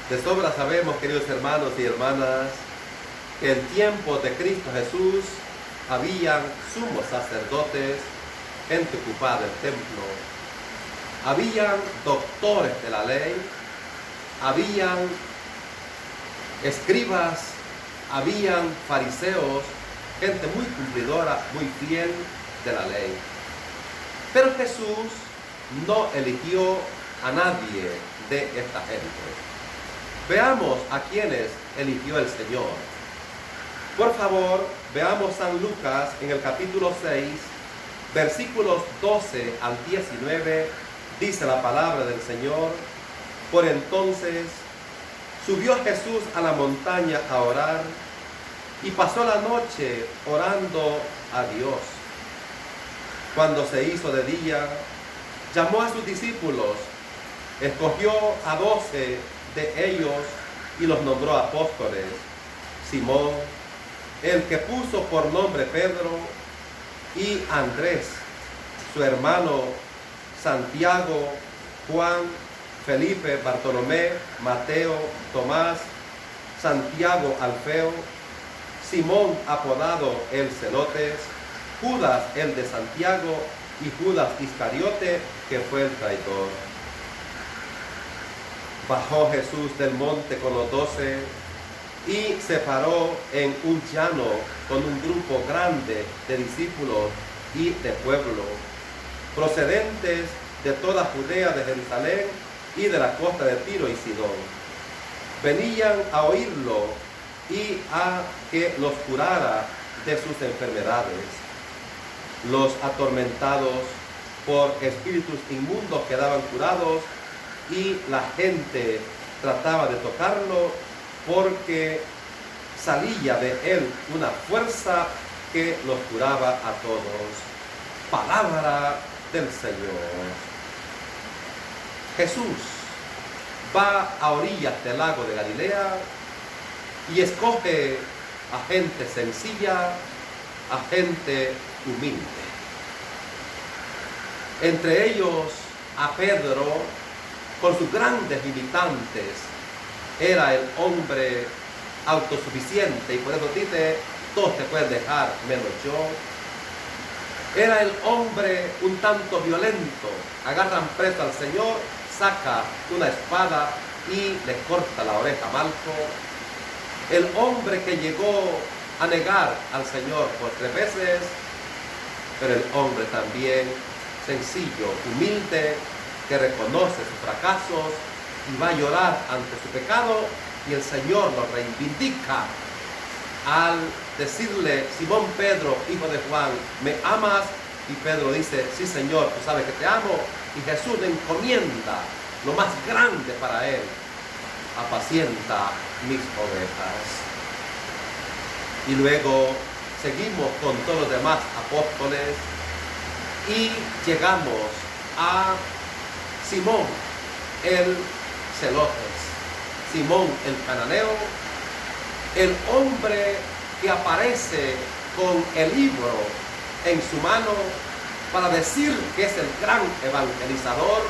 De sobra sabemos, queridos hermanos y hermanas, que en tiempos de Cristo Jesús habían sumos sacerdotes, gente ocupada del templo, habían doctores de la ley, habían escribas, habían fariseos, gente muy cumplidora, muy fiel de la ley. Pero Jesús no eligió a nadie de esta gente. Veamos a quienes eligió el Señor. Por favor, veamos San Lucas en el capítulo 6, versículos 12 al 19, dice la palabra del Señor: por entonces subió Jesús a la montaña a orar y pasó la noche orando a Dios. Cuando se hizo de día, llamó a sus discípulos, escogió a 12 de ellos y los nombró apóstoles: Simón, el que puso por nombre Pedro, y Andrés, su hermano, Santiago, Juan, Felipe, Bartolomé, Mateo, Tomás, Santiago Alfeo, Simón apodado el Celotes, Judas el de Santiago y Judas Iscariote, que fue el traidor. Bajó Jesús del monte con los 12 y se paró en un llano con un grupo grande de discípulos y de pueblo, procedentes de toda Judea, de Jerusalén y de la costa de Tiro y Sidón. Venían a oírlo y a que los curara de sus enfermedades. Los atormentados por espíritus inmundos quedaban curados, y la gente trataba de tocarlo porque salía de él una fuerza que los curaba a todos. Palabra del Señor. Jesús va a orillas del lago de Galilea y escoge a gente sencilla, a gente humilde. Entre ellos a Pedro, con sus grandes limitantes. Era el hombre autosuficiente y por eso dice: todos te pueden dejar menos yo. Era el hombre un tanto violento. Agarran preso al Señor, saca una espada y le corta la oreja a Malco. El hombre que llegó a negar al Señor por 3 veces, pero el hombre también sencillo, humilde, que reconoce sus fracasos y va a llorar ante su pecado, y el Señor lo reivindica al decirle: Simón Pedro, hijo de Juan, ¿me amas? Y Pedro dice: sí, Señor, tú sabes que te amo. Y Jesús le encomienda lo más grande para él: apacienta mis ovejas. Y luego seguimos con todos los demás apóstoles y llegamos a Simón el Celotes, Simón el cananeo, el hombre que aparece con el libro en su mano para decir que es el gran evangelizador,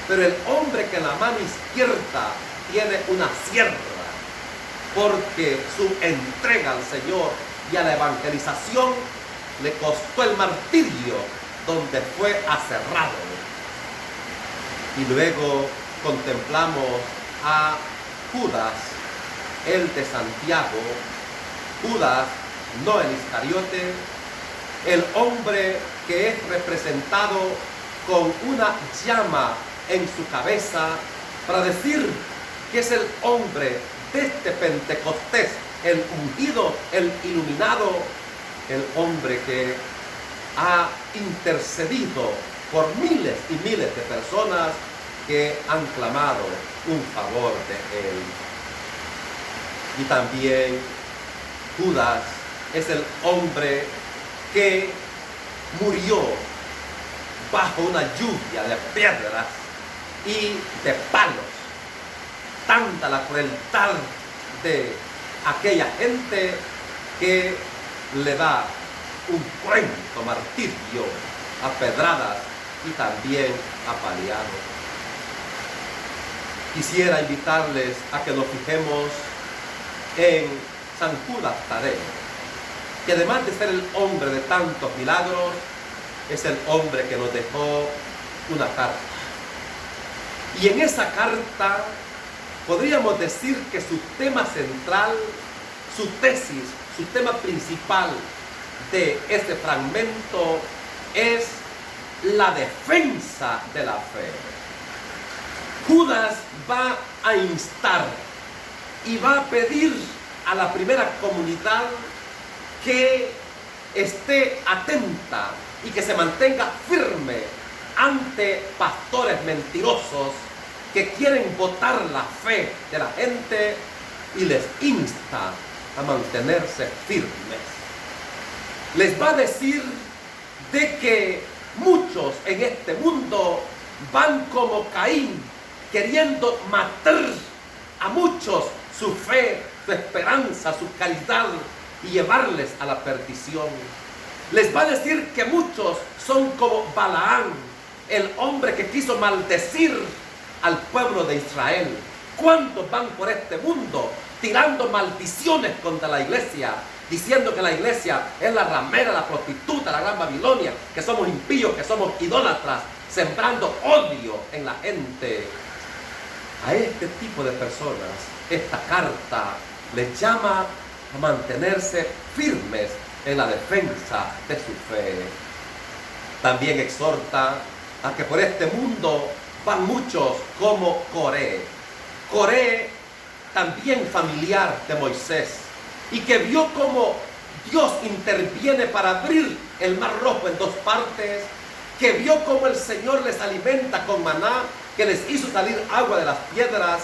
pero el hombre que en la mano izquierda tiene una sierra, porque su entrega al Señor y a la evangelización le costó el martirio, donde fue aserrado. Y luego contemplamos a Judas, el de Santiago, Judas, no el Iscariote, el hombre que es representado con una llama en su cabeza para decir que es el hombre de este Pentecostés, el ungido, el iluminado, el hombre que ha intercedido por miles y miles de personas que han clamado un favor de él. Y también Judas es el hombre que murió bajo una lluvia de piedras y de palos. Tanta la crueldad de aquella gente que le da un cruento martirio a pedradas y también apaleado. quisiera invitarles a que nos fijemos en San Judas Tadeo, que además de ser el hombre de tantos milagros, es el hombre que nos dejó una carta. Y en esa carta podríamos decir que su tema central, su tesis, su tema principal de este fragmento es la defensa de la fe. Judas va a instar y va a pedir a la primera comunidad que esté atenta y que se mantenga firme ante pastores mentirosos que quieren botar la fe de la gente, y les insta a mantenerse firmes. Les va a decir de que muchos en este mundo van como Caín, queriendo matar a muchos su fe, su esperanza, su caridad, y llevarles a la perdición. Les va a decir que muchos son como Balaán, el hombre que quiso maldecir al pueblo de Israel. ¿Cuántos van por este mundo tirando maldiciones contra la iglesia, diciendo que la iglesia es la ramera, la prostituta, la gran Babilonia, que somos impíos, que somos idólatras, sembrando odio en la gente? A este tipo de personas, esta carta les llama a mantenerse firmes en la defensa de su fe. También exhorta a que por este mundo van muchos como Coré. Coré, también familiar de Moisés, y que vio cómo Dios interviene para abrir el mar rojo en dos partes, que vio cómo el Señor les alimenta con maná, que les hizo salir agua de las piedras,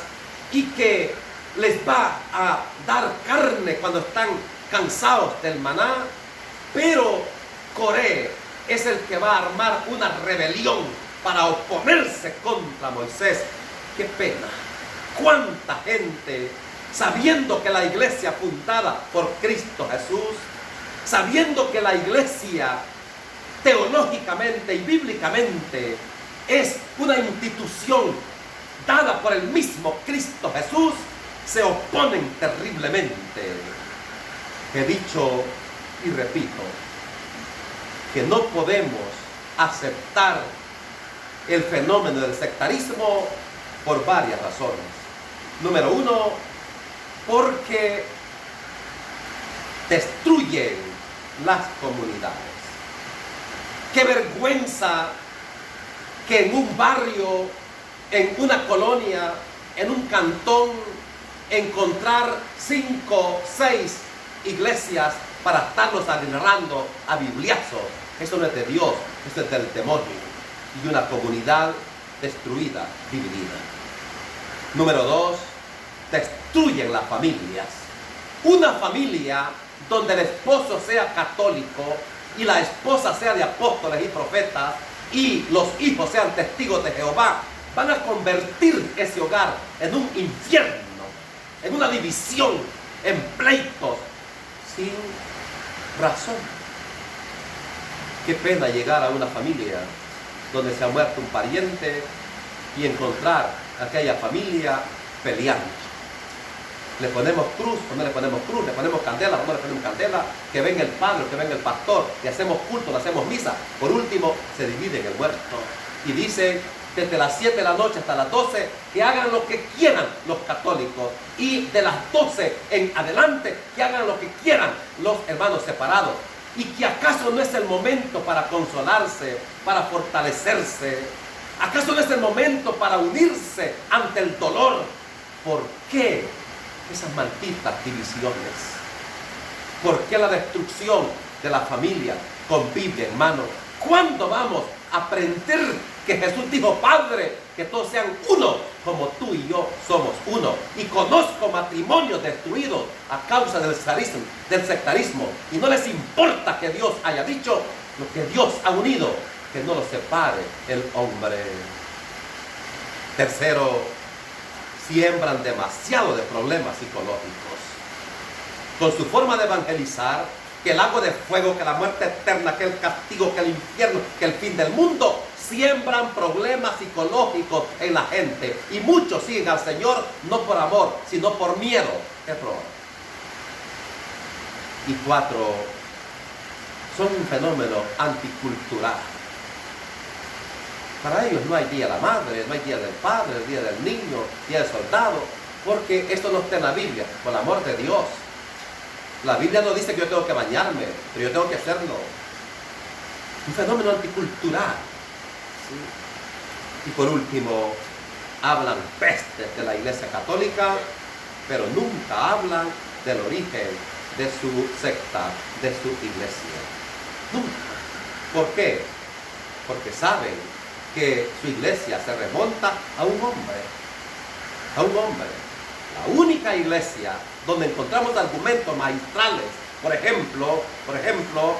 y que les va a dar carne cuando están cansados del maná. Pero Coré es el que va a armar una rebelión para oponerse contra Moisés. ¡Qué pena! ¡Cuánta gente, sabiendo que la iglesia fundada por Cristo Jesús, sabiendo que la iglesia teológicamente y bíblicamente es una institución dada por el mismo Cristo Jesús, se oponen terriblemente? He dicho y repito que no podemos aceptar el fenómeno del sectarismo por varias razones. Número uno, porque destruyen las comunidades. Qué vergüenza que en un barrio, en una colonia, en un cantón, encontrar 5, 6 iglesias para estarlos agarrando a bibliazos. Eso no es de Dios, eso es del demonio. Y una comunidad destruida, dividida. Número 2, destruyen las familias. Una familia donde el esposo sea católico y la esposa sea de apóstoles y profetas y los hijos sean testigos de Jehová, van a convertir ese hogar en un infierno, en una división, en pleitos sin razón. Qué pena llegar a una familia donde se ha muerto un pariente y encontrar a aquella familia peleando. Le ponemos cruz o no le ponemos cruz, le ponemos candela o no le ponemos candela, que venga el padre o que venga el pastor, le hacemos culto, le hacemos misa. Por último, se dividen el muerto. Y dice, desde las 7 de la noche hasta las 12, que hagan lo que quieran los católicos. Y de las 12 en adelante, que hagan lo que quieran los hermanos separados. Y que acaso no es el momento para consolarse, para fortalecerse. ¿Acaso no es el momento para unirse ante el dolor? ¿Por qué esas malditas divisiones? ¿Por qué la destrucción de la familia con Biblia en mano? ¿Cuándo vamos a aprender que Jesús dijo, Padre, que todos sean uno, como tú y yo somos uno? Y conozco matrimonios destruidos a causa del sectarismo, y no les importa que Dios haya dicho lo que Dios ha unido, que no lo separe el hombre. Tercero, siembran demasiado de problemas psicológicos. Con su forma de evangelizar, que el lago de fuego, que la muerte eterna, que el castigo, que el infierno, que el fin del mundo, siembran problemas psicológicos en la gente. Y muchos siguen al Señor no por amor, sino por miedo. Error. Y 4, son un fenómeno anticultural. Para ellos no hay día de la madre, no hay día del padre, el día del niño, día del soldado, porque esto no está en la Biblia, por el amor de Dios. La Biblia no dice que yo tengo que bañarme, pero yo tengo que hacerlo. Un fenómeno anticultural. ¿Sí? Y por último, hablan pestes de la Iglesia Católica, pero nunca hablan del origen de su secta, de su iglesia. Nunca. ¿Por qué? Porque saben que su iglesia se remonta a un hombre. A un hombre. La única iglesia donde encontramos argumentos maestrales, por ejemplo,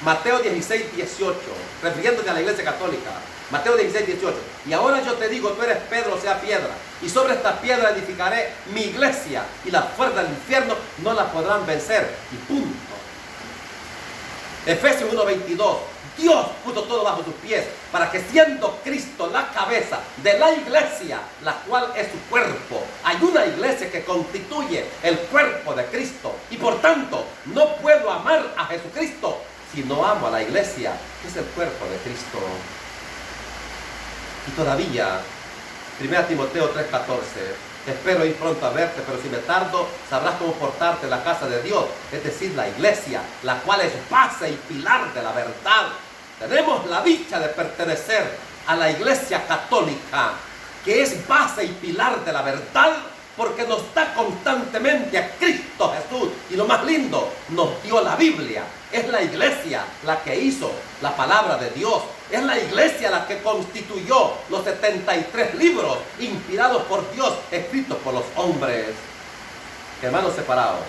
Mateo 16, 18, refiriéndose a la Iglesia Católica. Mateo 16, 18. Y ahora yo te digo, tú eres Pedro, sea piedra, y sobre esta piedra edificaré mi iglesia, y las puertas del infierno no la podrán vencer. Y punto. Efesios 1, 22. Dios puso todo bajo sus pies para que, siendo Cristo la cabeza de la iglesia, la cual es su cuerpo, hay una iglesia que constituye el cuerpo de Cristo. Y por tanto, no puedo amar a Jesucristo si no amo a la iglesia, que es el cuerpo de Cristo. Y todavía, 1 Timoteo 3:14, espero ir pronto a verte, pero si me tardo, sabrás cómo portarte en la casa de Dios, es decir, la iglesia, la cual es base y pilar de la verdad. Tenemos la dicha de pertenecer a la Iglesia Católica, que es base y pilar de la verdad, porque nos da constantemente a Cristo Jesús. Y lo más lindo, nos dio la Biblia. Es la iglesia la que hizo la palabra de Dios. Es la iglesia la que constituyó los 73 libros inspirados por Dios, escritos por los hombres. Hermanos separados,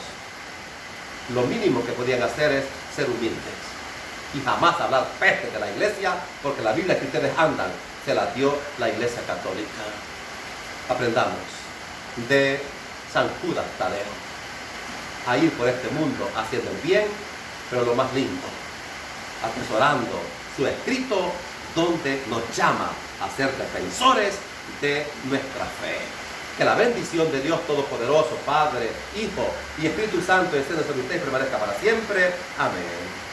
lo mínimo que podían hacer es ser humildes y jamás hablar peste de la iglesia, porque la Biblia que ustedes andan se la dio la Iglesia Católica. Aprendamos de San Judas Tadeo a ir por este mundo haciendo el bien, pero lo más lindo, atesorando su escrito, donde nos llama a ser defensores de nuestra fe. Que la bendición de Dios Todopoderoso, Padre, Hijo y Espíritu Santo descienda sobre ustedes y permanezca para siempre. Amén.